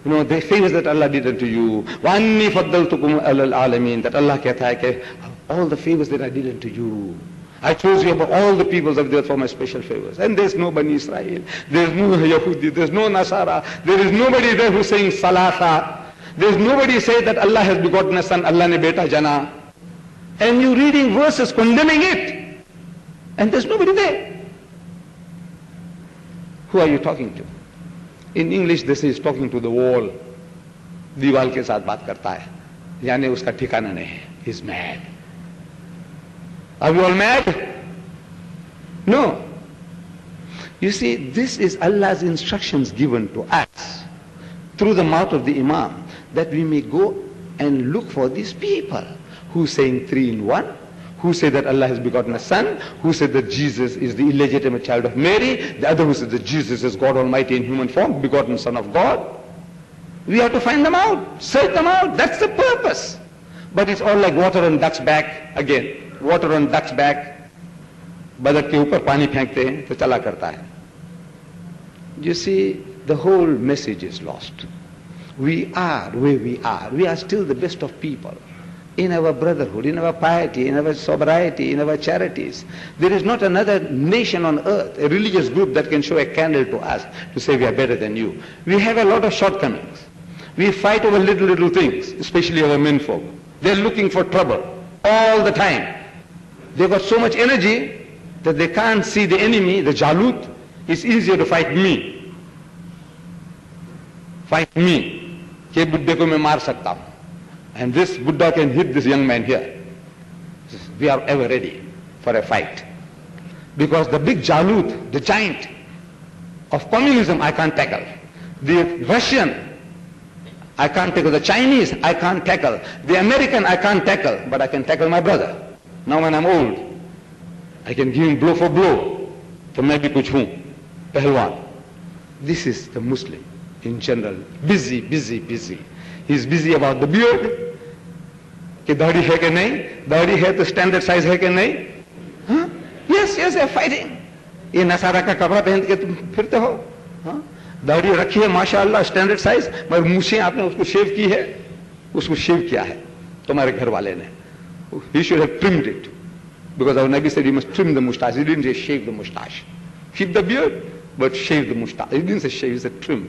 You know, the favors that Allah did unto you. وَأَنِّي فَضَّلْتُكُمْ عَلَى الْعَالَمِينَ. That Allah कहता है कि all the favors that I did unto you, I chose you above all the peoples of the earth for my special favors. And there's no Bani Israel, there's no Yahudi, there's no Nasara, there is nobody there who's saying Salasa. There's nobody say that Allah has begotten a son, Allah ne beta jana. And you reading verses condemning it. And there's nobody there. Who are you talking to? In English this is talking to the wall. दीवाल के साथ बात करता है. यानी उसका ठिकाना नहीं है. He's mad. Are we all mad? No. You see, this is Allah's instructions given to us through the mouth of the Imam, that we may go and look for these people who saying 3 in 1, who say that Allah has begotten a son, who say that Jesus is the illegitimate child of Mary, the other who says that Jesus is God Almighty in human form, begotten Son of God. We have to find them out, search them out. That's the purpose. But it's all like water on duck's back again. Water on duck's back. बदक के ऊपर पानी फेंकते हैं तो चला करता है. You see, the whole message is lost. We are where we are. We are still the best of people. In our brotherhood, in our piety, in our sobriety, in our charities. There is not another nation on earth, a religious group that can show a candle to us to say we are better than you. We have a lot of shortcomings. We fight over little things, especially our menfolk. They're looking for trouble all the time. They've got so much energy that they can't see the enemy, the Jalut. It's easier to fight me. Fight me. Ke Buddha ko main maar sakta hu. And this Buddha can hit this young man here. We are ever ready for a fight. Because the big Jalut, the giant of communism, I can't tackle. The Russian, I can't tackle. The Chinese, I can't tackle. The American, I can't tackle. But I can tackle my brother. Now when I'm old, I can give him blow for blow. So maybe kuch hu. Pehlwan. This is the Muslim in general. Busy. He's busy about the beard. कि दाढ़ी है कि नहीं, दाढ़ी है तो standard size है कि नहीं. हाँ? Yes, they're fighting. ये नसारा का कपड़ा पहन के तुम फिरते हो. हाँ? दाढ़ी रखी है माशाअल्लाह स्टैंडर्ड साइज, मगर मूछें आपने उसको शेव की है, उसको शेव किया है तुम्हारे घर वाले ने. He should have trimmed it, because our Nabi said you must trim the mustache. He didn't say shave the mustache. Keep the beard, but shave the mustache. He didn't say shave, he said trim.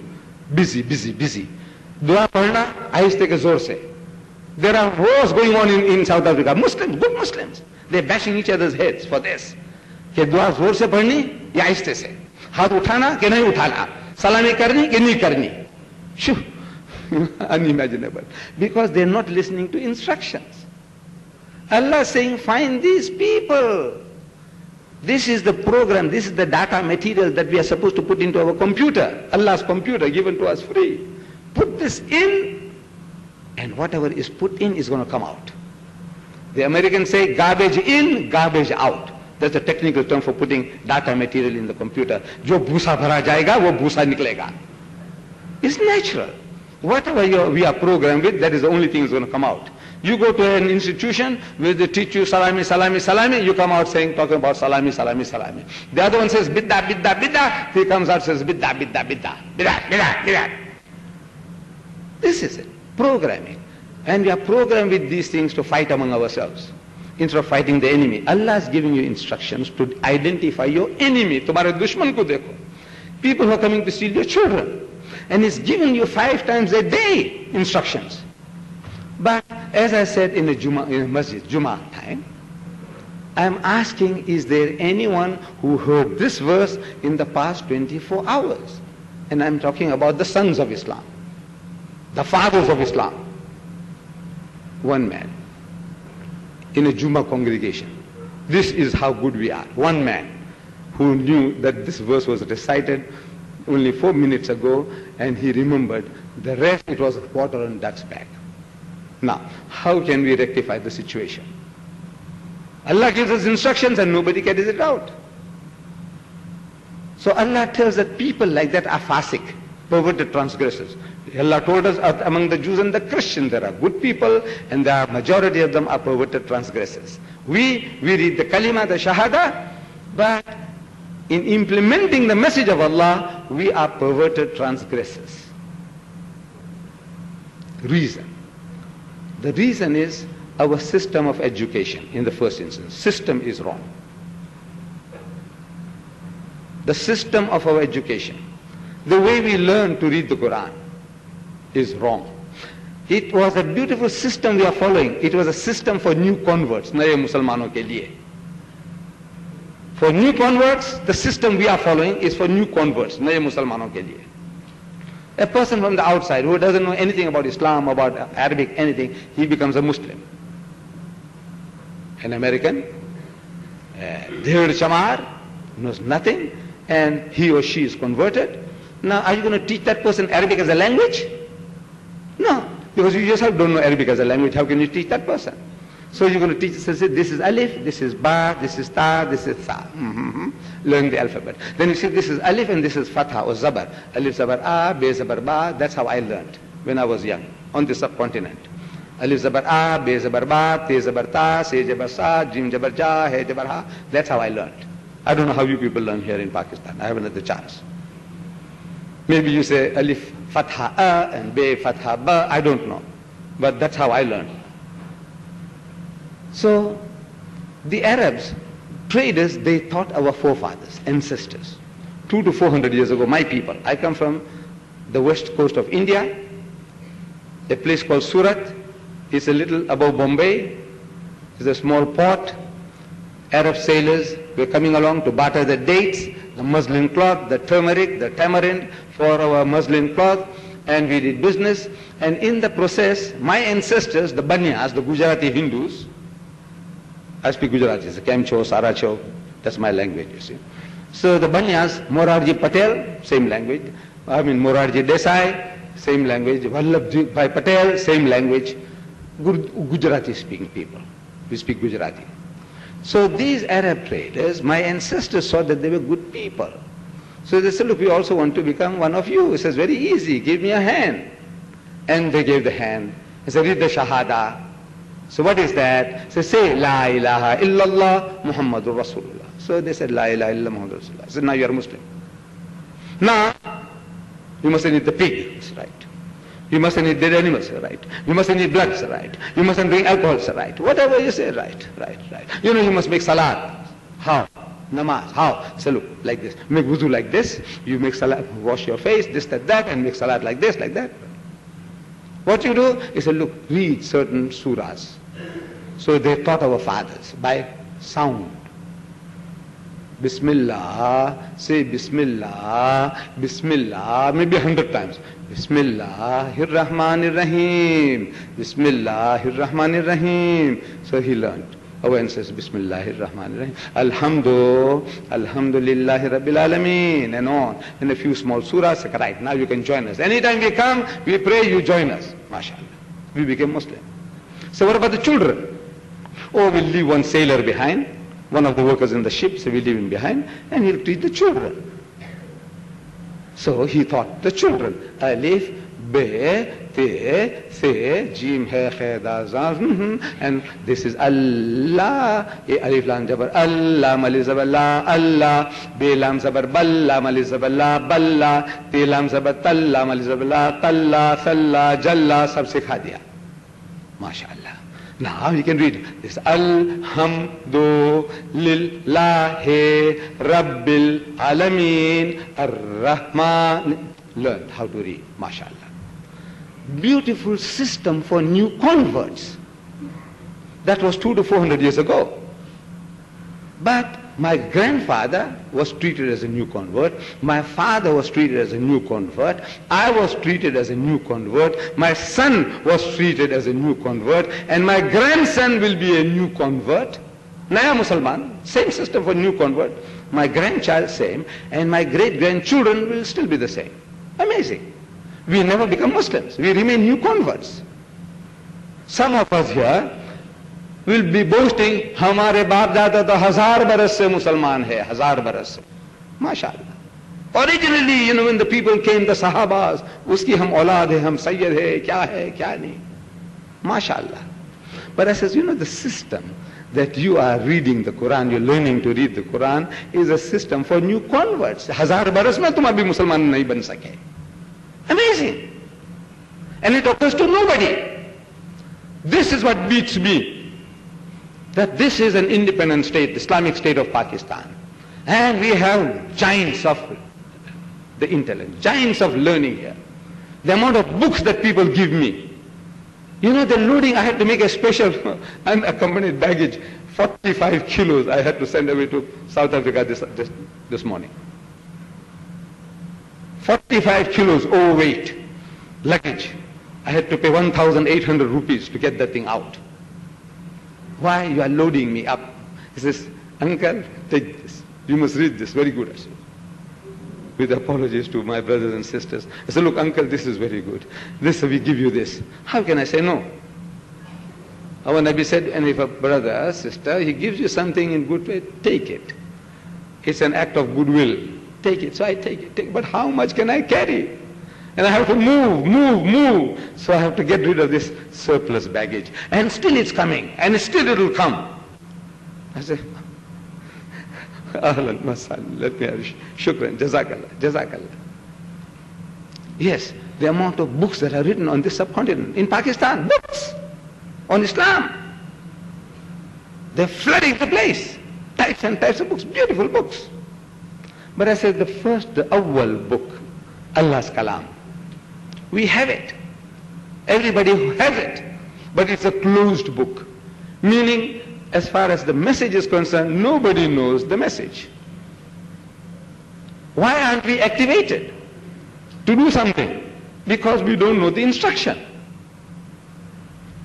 Busy. दुआ पढ़ना आहिस्ते के जोर से. There are wars going on in South Africa. Muslims, good Muslims, they're bashing each other's heads for this. कि दुआ जोर से पढ़नी या आहिस्ते से, हाथ उठाना कि नहीं उठाना, सलामी करनी कि नहीं करनी. Unimaginable. Because they're not listening to instructions. Allah is saying, find these people. This is the program, this is the data material that we are supposed to put into our computer. Allah's computer given to us free. Put this in, and whatever is put in is going to come out. The Americans say garbage in, garbage out. That's a technical term for putting data material in the computer. जो भूसा भरा जाएगा, वो भूसा निकलेगा. It's natural. Whatever we are programmed with, that is the only thing that's going to come out. You go to an institution where they teach you salami, you come out talking about salami. The other one says bidda, he comes out says bidda. This is it, programming. And we are programmed with these things to fight among ourselves instead of fighting the enemy. Allah is giving you instructions to identify your enemy. Tumhare dushman ko dekho. People who are coming to steal your children. And He's giving you 5 times a day instructions. But as I said in a masjid, Jummah time, I am asking, is there anyone who heard this verse in the past 24 hours? And I am talking about the sons of Islam, the fathers of Islam. One man in a Jummah congregation. This is how good we are. One man who knew that this verse was recited only 4 minutes ago, and he remembered. The rest, it was water on duck's back. Now, how can we rectify the situation? Allah gives us instructions and nobody carries it out. So Allah tells that people like that are fasik, perverted transgressors. Allah told us among the Jews and the Christians there are good people, and the majority of them are perverted transgressors. We read the kalima, the shahada, but in implementing the message of Allah, we are perverted transgressors. reason. The reason is our system of education in the first instance. System is wrong. The system of our education, the way we learn to read the Quran is wrong. It was a beautiful system we are following. It was a system for new converts, नए मुसलमानों के लिए. For new converts, the system we are following is for new converts, नए मुसलमानों के लिए. A person from the outside who doesn't know anything about Islam, about Arabic, anything, he becomes a Muslim. An American, Dhir Chamar, knows nothing, and he or she is converted. Now, are you going to teach that person Arabic as a language? No, because you yourself don't know Arabic as a language. How can you teach that person? So you're going to teach, say, this is alif, this is ba, this is ta, this is tha. Learn the alphabet. Then you say, this is alif and this is fatha or zabar. Alif zabar a, be zabar ba. That's how I learned when I was young on the subcontinent. Alif zabar a, be zabar ba, te zabar ta, se zabar sa, jim zabar ja, he zabar ha. That's how I learned. I don't know how you people learn here in Pakistan. I haven't had the chance. Maybe you say alif fatha a and be fatha ba. I don't know. But that's how I learned. So, the Arabs, traders, they taught our forefathers, ancestors. 200 to 400 years ago, my people. I come from the west coast of India, a place called Surat. It's a little above Bombay. It's a small port. Arab sailors were coming along to barter the dates, the muslin cloth, the turmeric, the tamarind for our muslin cloth, and we did business. And in the process, my ancestors, the Banyas, the Gujarati Hindus, I speak Gujarati, it's Kemcho, Saracho, that's my language, you see. So the Banyas, Morarji Patel, same language. Morarji Desai, same language. Vallabhji Bhai Patel, same language. Gujarati speaking people. We speak Gujarati. So these Arab traders, my ancestors saw that they were good people. So they said, look, we also want to become one of you. He says, very easy, give me a hand. And they gave the hand. He said, read the Shahada. So what is that? So say, La ilaha illallah Muhammadur Rasulullah. So they said, La ilaha illallah Muhammadur Rasulullah. I said, now you are a Muslim. Now, you mustn't eat the pig, it's right. You mustn't eat dead animals, right. You mustn't eat blood, right. You mustn't drink alcohol, right. Whatever you say, right. You know, you must make salat. How? Namaz. How? So look, like this. Make wuzu like this. You make salat, wash your face, this, that, and make salat like this, like that. What you do is, look, read certain surahs. So they taught our fathers by sound. Bismillah, say Bismillah, Bismillah, maybe 100 times. Bismillahir-Rahmanir-Rahim, Bismillahir-Rahmanir-Rahim. So he learned. Our ancestors, Bismillahir-Rahmanir-Rahim, Alhamdulillahi Rabbil Alameen, and on. And a few small surahs, right, now you can join us. Anytime we come, we pray, you join us. MashaAllah. We became Muslim. So what about the children? Oh, we'll leave one sailor behind, one of the workers in the ship, so we'll leave him behind, and he'll teach the children. So he taught the children. Alif, Be, Te, Se, Jim, He, Khe, Da, Za, and this is Allah, Alif, Lam, Jabar, Allah, Mali, Zabar, La, Allah, Be, Lam, Zabar, Balla, Mali, Zabar, La, Balla, Te, Lam, Zabar, Talla, Mali, Zabar, La, Talla, Thalla, Jalla, sab sikha diya. MashaAllah. Now you can read this. Alhamdulillahi Rabbil Alameen Ar-Rahman. Learn how to read. MashaAllah. Beautiful system for new converts. That was 200 to 400 years ago. But my grandfather was treated as a new convert. My father was treated as a new convert. I was treated as a new convert. My son was treated as a new convert. And my grandson will be a new convert. Naya Musalman, same system for new convert. My grandchild, same. And my great-grandchildren will still be the same. Amazing. We never become Muslims. We remain new converts. Some of us here will be boasting, हमारे बाप दादा तो 1000 बरस से मुसलमान है, 1000 बरस से. MashaAllah. Originally, when the people came, the Sahabas, uski hum aulad hai, hum sayyid hai, kya nahi. MashaAllah. But I says, the system that you are reading the Quran, you're learning to read the Quran, is a system for new converts. 1000 बरस में तुम अभी मुसलमान नहीं बन सके. Amazing. And it occurs to nobody. This is what beats me, that this is an independent state, the Islamic State of Pakistan. And we have giants of the intellect, giants of learning here. The amount of books that people give me. You know, the loading, I had to make a special unaccompanied baggage, 45 kilos I had to send away to South Africa this morning. 45 kilos overweight luggage. I had to pay 1,800 rupees to get that thing out. Why? You are loading me up. He says, uncle, take this. You must read this. Very good, I said. With apologies to my brothers and sisters. I said, look, uncle, this is very good. This, we give you this. How can I say no? Our Nabi said, and if a brother, sister, he gives you something in good way, take it. It's an act of goodwill. Take it. So I take it. But how much can I carry? And I have to move. So I have to get rid of this surplus baggage. And still it's coming. And still it will come. I say, Ahlan masal, let me have shukran, jazakallah. Yes, the amount of books that are written on this subcontinent, in Pakistan, books on Islam. They're flooding the place. Types and types of books, beautiful books. But I said the awwal book, Allah's Kalam. We have it. Everybody has it. But it's a closed book. Meaning, as far as the message is concerned, nobody knows the message. Why aren't we activated to do something? Because we don't know the instruction.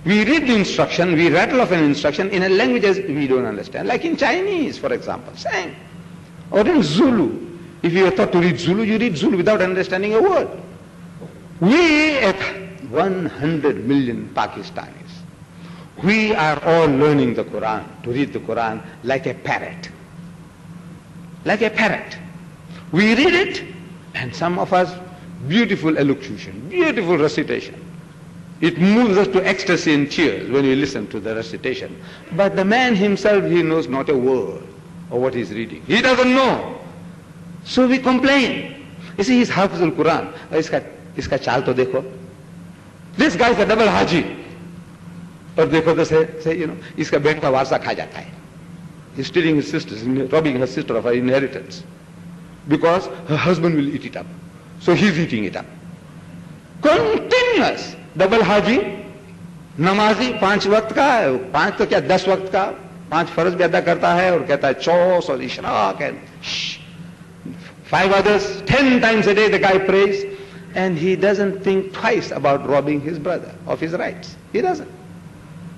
We read the instruction, we rattle off an instruction in a language we don't understand. Like in Chinese, for example, same. Or in Zulu. If you are taught to read Zulu, you read Zulu without understanding a word. We at 100 million Pakistanis, we are all learning the Quran, to read the Quran like a parrot. Like a parrot. We read it, and some of us, beautiful elocution, beautiful recitation. It moves us to ecstasy and tears when we listen to the recitation. But the man himself, he knows not a word of what he's reading. He doesn't know. So we complain. You see, he's Hafizul Quran. Iska chal to dekho. This guy is a double haji. Or dekho to say, you know, iska behan ka warsa kha jata hai. He's stealing his sister, robbing her sister of her inheritance. Because her husband will eat it up. So he's eating it up. Continuous. Double haji, namazi, 5 वक्त का है, 5 तो क्या 10 वक्त का, 5 फर्ज भी अदा करता है और कहता है चौस और Ishraq and 5 others, 10 times a day the guy prays, and he doesn't think twice about robbing his brother of his rights. He doesn't.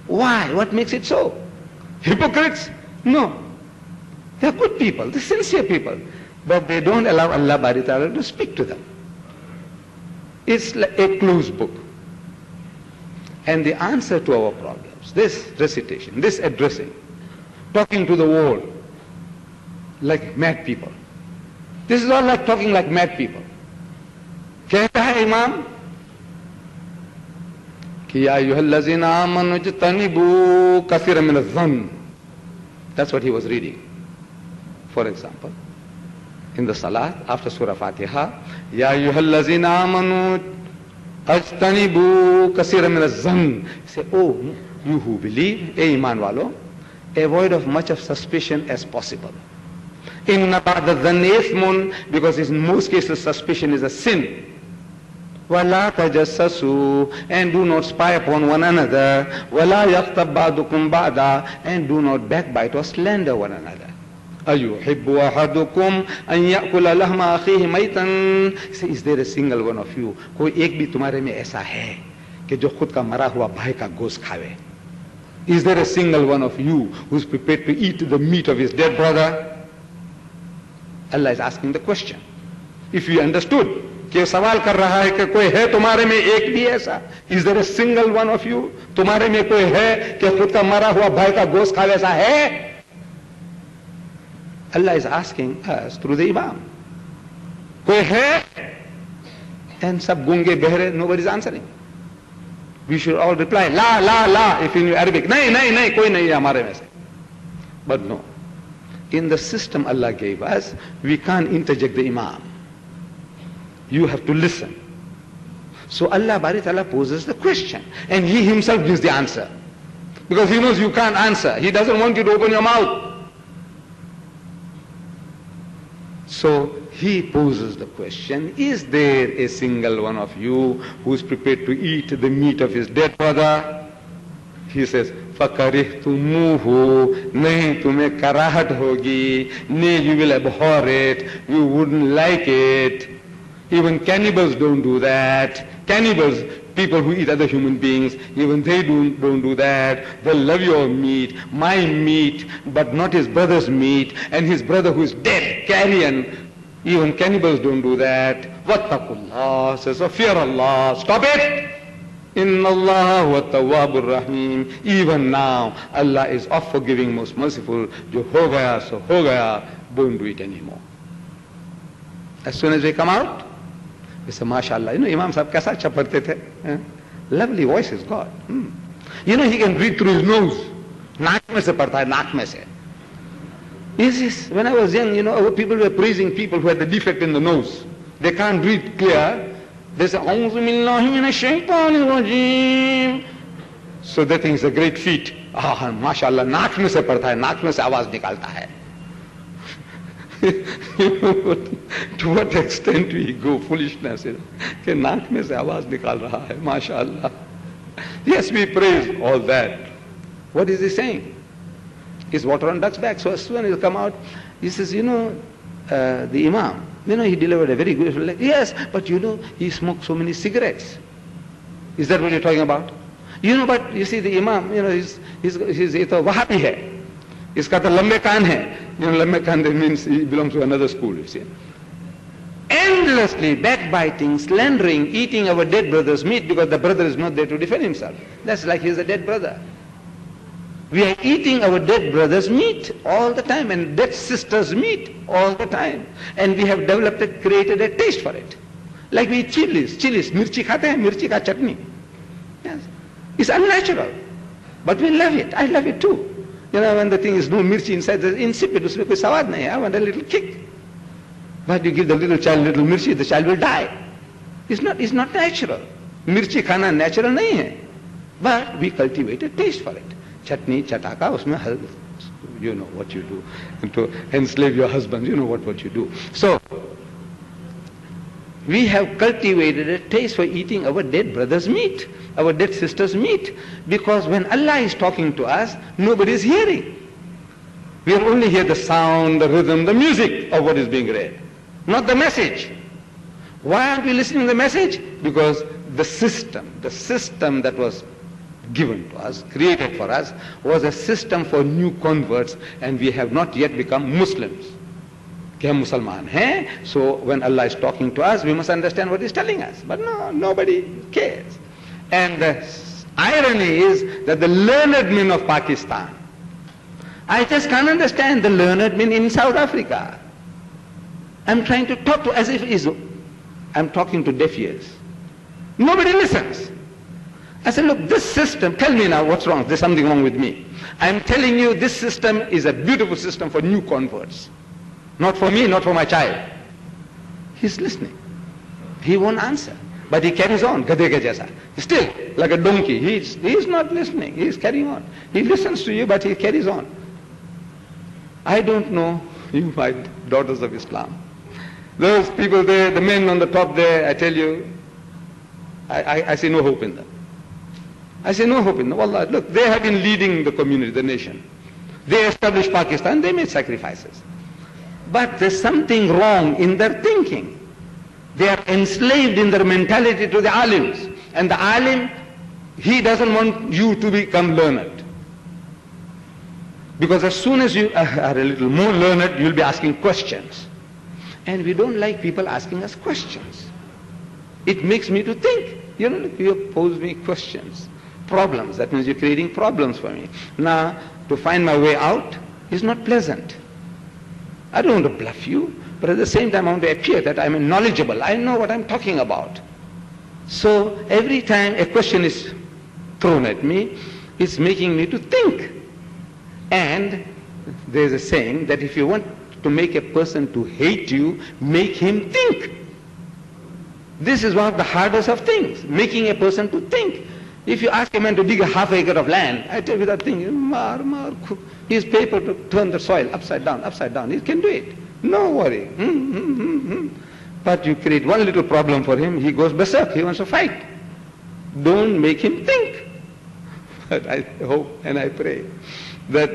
Why? What makes it so? Hypocrites? No. They're good people, they're sincere people, but they don't allow Allah Bari Ta'ala to speak to them. It's like a closed book. And the answer to our problems, this recitation, this addressing, talking to the world like mad people. This is all like talking like mad people. कहता है इमाम कि या अय्युहल्लज़ीना आमनू इज्तनिबू कसीरन मिनज़-ज़न्न. That's what he was reading. For example, in the Salat, after Surah Fatiha, Ya ayyuhallazina amanu ajtanibu kaseeran min az-zann. Say, oh, you who believe, iman walo, avoid of much of suspicion as possible. Inna ba'da dhanni ithmun, because in most cases suspicion is a sin. Wala tajassasu, and do not spy upon one another. Wala yaghtab ba'dukum ba'da, and do not backbite or slander one another. أَيُحِبُّ أَحَدُكُمْ أَنْ يَأْكُلَ لَحْمَ أَخِيهِ مَيْتًا. Say, is there a single one of you, कोई एक भी तुम्हारे में ऐसा है कि जो खुद का मरा हुआ भाई का गोश्त खावे? Is there a single one of you who is prepared to eat the meat of his dead brother? Allah is asking the question. If you understood कि सवाल कर रहा है कि कोई है तुम्हारे में एक भी ऐसा? Is there a single one of you? तुम्हारे में कोई है कि खुद का मरा हुआ भाई का गोश्त खावे? ऐसा है? Allah is asking us through the Imam. Koi hai? And sab gunge behre, nobody is answering. We should all reply, la, la, la, if in Arabic. Nahi, koi nahi hai hamare mein se. But no. In the system Allah gave us, we can't interject the Imam. You have to listen. So Allah Bari Ta'ala poses the question and He Himself gives the answer. Because He knows you can't answer. He doesn't want you to open your mouth. So He poses the question, is there a single one of you who is prepared to eat the meat of his dead brother? He says, فَكَرِهْتُمُوهُ nahi tumhe karahat hogi, nay you will abhor it, you wouldn't like it. Even cannibals don't do that. Cannibals, people who eat other human beings, even they don't do that. They love your meat, my meat, but not his brother's meat, and his brother who is dead, carrion. Even cannibals don't do that. Wattaqullah, says, so fear Allah, stop it. Inna Allah wa tawwabur rahim. Even now, Allah is of forgiving, most merciful. Jo ho gaya, so ho gaya. Don't do it anymore. As soon as we come out, we say, MashaAllah. You know, Imam Sahib kaisa अच्छा पढ़ते थे? Lovely voice is God. You know, he can breathe through his nose. नाक में से पढ़ता है, नाक में से. Yes, when I was young, you know, our people were praising people who had the defect in the nose. They can't breathe clear. They say, أعوذ بالله من الشيطان الرجيم. So they think it's a great feat. MashaAllah, नाक में से पढ़ता है, नाक में से आवाज निकालता है. You know, to what extent we go, foolishness, you know, कि नाक में से आवाज निकाल रहा है, MashaAllah. Yes, we praise all that. What is he saying? He's water on duck's back. So as soon as he come out, he says, you know, the Imam, you know, he delivered a very good, like, yes, but you know, he smoked so many cigarettes. Is that what you're talking about? You know, but you see, the Imam, you know, he's Wahhabi hai. Iska to lambe kaan hai. You know, lambe kaan means he belongs to another school, you see. Endlessly backbiting, slandering, eating our dead brother's meat because the brother is not there to defend himself. That's like he's a dead brother. We are eating our dead brother's meat all the time and dead sister's meat all the time. And we have developed, created a taste for it. Like we eat chilies, mirchi khate hain, mirchi ka chutney. Yes. It's unnatural. But we love it. I love it too. You know, when the thing is no mirchi inside, it's insipid, usme koi sawad nahi hai, I want a little kick. But you give the little child little mirchi, the child will die. It's not natural. Mirchi khana natural nahi hai. But we cultivate a taste for it. Chutney, chataka, usme you know what you do. And to enslave your husband, you know what you do. So, we have cultivated a taste for eating our dead brother's meat, our dead sister's meat. Because when Allah is talking to us, nobody is hearing. We only hear the sound, the rhythm, the music of what is being read, not the message. Why aren't we listening to the message? Because the system that was given to us, created for us, was a system for new converts, and we have not yet become Muslims. कि हम मुसलमान हैं, so when Allah is talking to us, we must understand what He's telling us. But no, nobody cares. And the irony is that the learned men of Pakistan, I just can't understand the learned men in South Africa. I'm trying to talk to as if I'm talking to deaf ears. Nobody listens. I said, look, this system, tell me now what's wrong. There's something wrong with me. I'm telling you this system is a beautiful system for new converts. Not for me, not for my child. He's listening. He won't answer. But he carries on, gadhe ke jaisa. Still, like a donkey. He's not listening. He's carrying on. He listens to you, but he carries on. I don't know, you my daughters of Islam. Those people there, the men on the top there, I tell you, I see no hope in them. I say no hope in them. Wallah, look, they have been leading the community, the nation. They established Pakistan, they made sacrifices. But there's something wrong in their thinking. They are enslaved in their mentality to the alims. And the alim, he doesn't want you to become learned. Because as soon as you are a little more learned, you'll be asking questions. And we don't like people asking us questions. It makes me to think. You know, you pose me questions. Problems. That means you're creating problems for me. Now, to find my way out is not pleasant. I don't want to bluff you, but at the same time I want to appear that I'm knowledgeable. I know what I'm talking about. So every time a question is thrown at me, it's making me to think. And there's a saying that if you want to make a person to hate you, make him think. This is one of the hardest of things, making a person to think. If you ask a man to dig a half acre of land, I tell you that thing, his paper to turn the soil upside down. He can do it. No worry. But you create one little problem for him, he goes berserk, he wants to fight. Don't make him think. But I hope and I pray that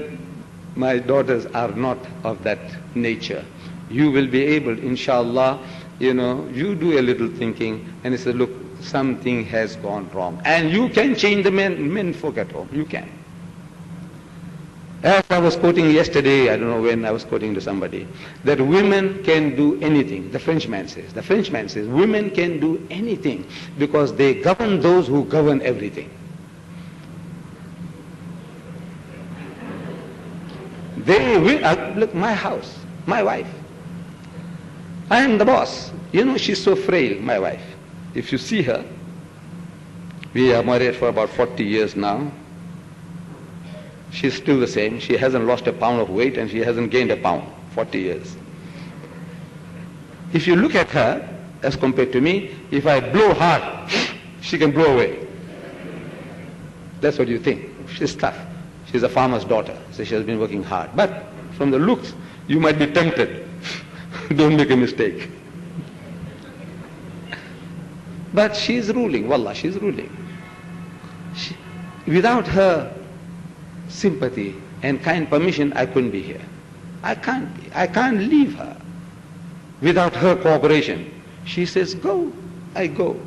my daughters are not of that nature. You will be able, inshallah, you do a little thinking and you say, look, something has gone wrong. And you can change the men folk at home. You can. As I was quoting yesterday, I don't know when I was quoting to somebody, that women can do anything. The Frenchman says, women can do anything because they govern those who govern everything. They will, look, my house, my wife. I am the boss. She's so frail, my wife. If you see her, we are married for about 40 years now. She's still the same. She hasn't lost a pound of weight and she hasn't gained a pound, 40 years. If you look at her, as compared to me, if I blow hard, she can blow away. That's what you think. She's tough. She's a farmer's daughter, so she has been working hard. But from the looks, you might be tempted. Don't make a mistake. But she's ruling, wallah, she's ruling. Without her sympathy and kind permission, I couldn't be here. I can't leave her. Without her cooperation. She says, go, I go.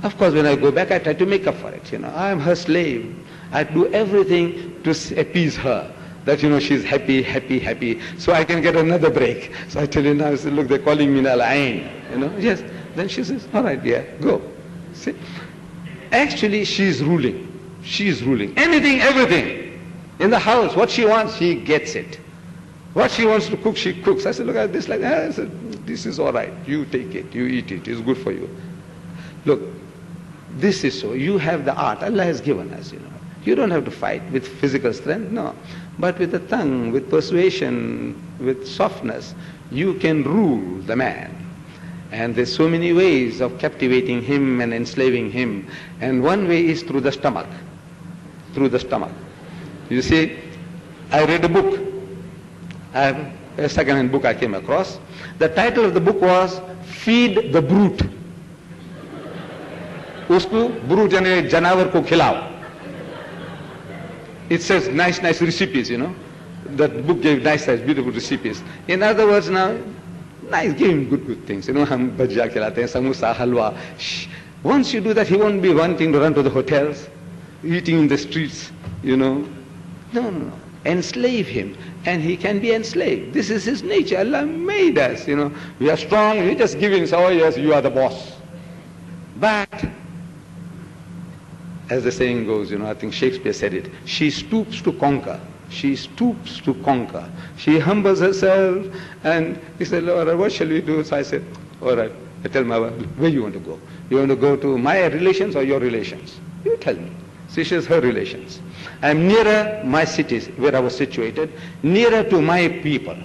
Of course, when I go back, I try to make up for it. I am her slave. I do everything to appease her. That, she's happy, so I can get another break. So I tell you now, I say, look, they're calling me Al-Ain. Yes. Then she says, all right, yeah, go. See? Actually, she's ruling. She's ruling. Anything, everything. In the house, what she wants, she gets it. What she wants to cook, she cooks. I said, look at this like that. I said, this is all right. You take it. You eat it. It's good for you. Look, this is so. You have the art. Allah has given us, You don't have to fight with physical strength, no. But with the tongue, with persuasion, with softness, you can rule the man. And there's so many ways of captivating him and enslaving him. And one way is through the stomach. Through the stomach. You see, I read a book. A second-hand book I came across. The title of the book was Feed the Brute. Usko brute यानी जनावर को खिलाओ. It says nice recipes, That book gave nice, beautiful recipes. In other words, now, nice, give him good things. हम भजिया खिलाते हैं, समोसा, हलवा. Once you do that, he won't be wanting to run to the hotels, eating in the streets, No. Enslave him, and he can be enslaved. This is his nature. Allah made us, We are strong, we just give him, so yes, you are the boss. But, as the saying goes, I think Shakespeare said it, she stoops to conquer. She stoops to conquer. She humbles herself, and he said, Lord, what shall we do? So I said, all right. I tell my wife, where you want to go? You want to go to my relations or your relations? You tell me. She says, her relations. I'm nearer my cities, where I was situated, nearer to my people.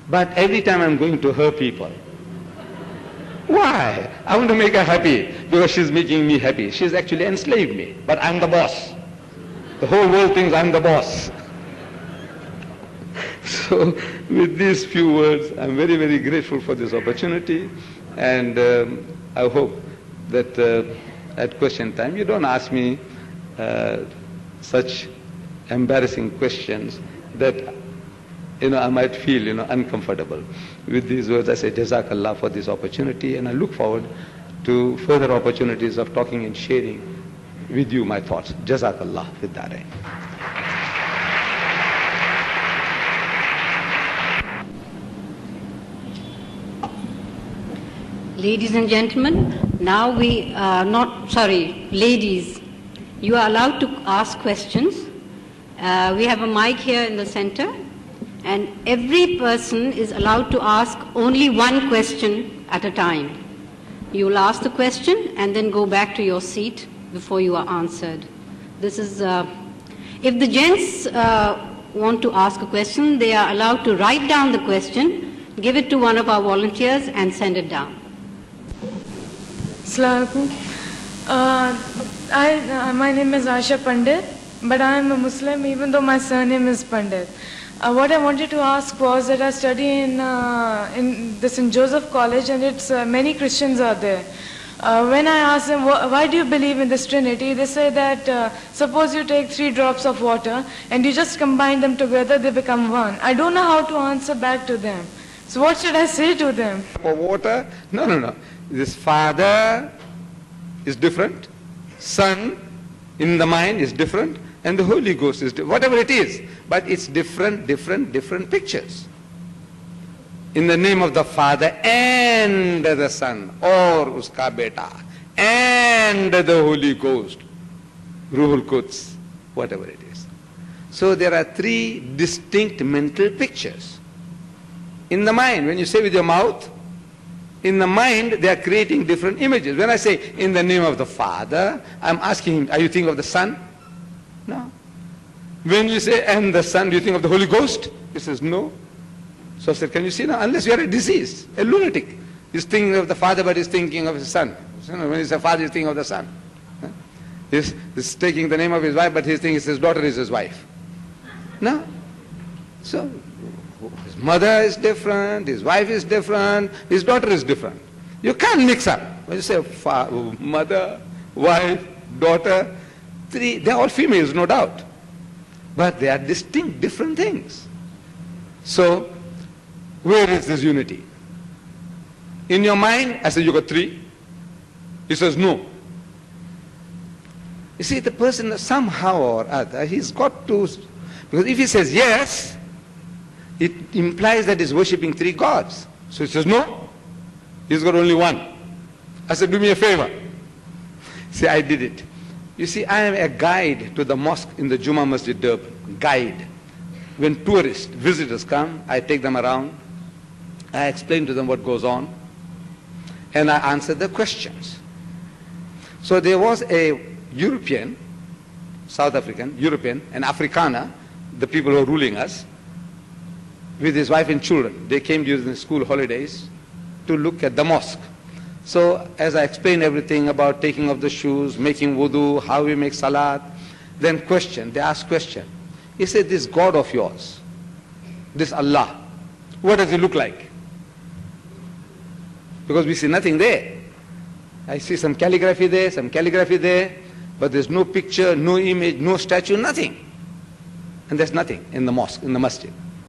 But every time I'm going to her people. Why? I want to make her happy, because she's making me happy. She's actually enslaved me, but I'm the boss. The whole world thinks I'm the boss. So with these few words, I'm very, very grateful for this opportunity, and I hope that at question time you don't ask me such embarrassing questions that I might feel uncomfortable. With these words, I say Jazakallah for this opportunity, and I look forward to further opportunities of talking and sharing with you my thoughts. Jazakallah with that. Ladies and gentlemen, now ladies, you are allowed to ask questions. We have a mic here in the center, and every person is allowed to ask only one question at a time. You will ask the question and then go back to your seat before you are answered. This is, if the gents want to ask a question, they are allowed to write down the question, give it to one of our volunteers and send it down. Assalamualaikum. My name is Asha Pandit, but I am a Muslim even though my surname is Pandit. What I wanted to ask was that I study in the St. Joseph College, and it's many Christians are there. When I ask them, why do you believe in this Trinity, they say that suppose you take 3 drops of water and you just combine them together, they become one. I don't know how to answer back to them. So what should I say to them? For water? No. This Father is different, Son in the mind is different, and the Holy Ghost is different. Whatever it is, but it's different pictures. In the name of the Father and the Son, or uska beta, and the Holy Ghost, Ruhul Quds, whatever it is. So there are 3 distinct mental pictures. In the mind, when you say with your mouth, in the mind they are creating different images. When I say in the name of the Father, I'm asking him, are you thinking of the Son? No. When you say and the Son, do you think of the Holy Ghost? He says no. So I said, can you see now? Unless you are a disease, a lunatic. He's thinking of the Father, but he's thinking of his Son. So, when he's a father, he's thinking of the Son. He's taking the name of his wife, but he's thinking his daughter is his wife. No. So, his mother is different, his wife is different, his daughter is different. You can't mix up. When you say mother, wife, daughter, 3, they're all females, no doubt. But they are distinct, different things. So, where is this unity? In your mind, I say you got 3. He says no. You see, the person somehow or other, he's got to, because if he says yes, it implies that he's worshipping 3 gods. So he says no, he's got only 1. I said, do me a favor. See, I did it. You see, I am a guide to the mosque in the Juma Masjid Durban. Guide. When tourists, visitors come, I take them around, I explain to them what goes on, and I answer their questions. So there was a European, South African, European, an Afrikaner, the people who are ruling us, with his wife and children. They came during the school holidays to look at the mosque. So as I explained everything about taking off the shoes, making wudu, how we make salat, then they asked question. He said, this God of yours, this Allah, what does he look like? Because we see nothing there. I see some calligraphy there, but there's no picture, no image, no statue, nothing. And there's nothing in the mosque, in the masjid.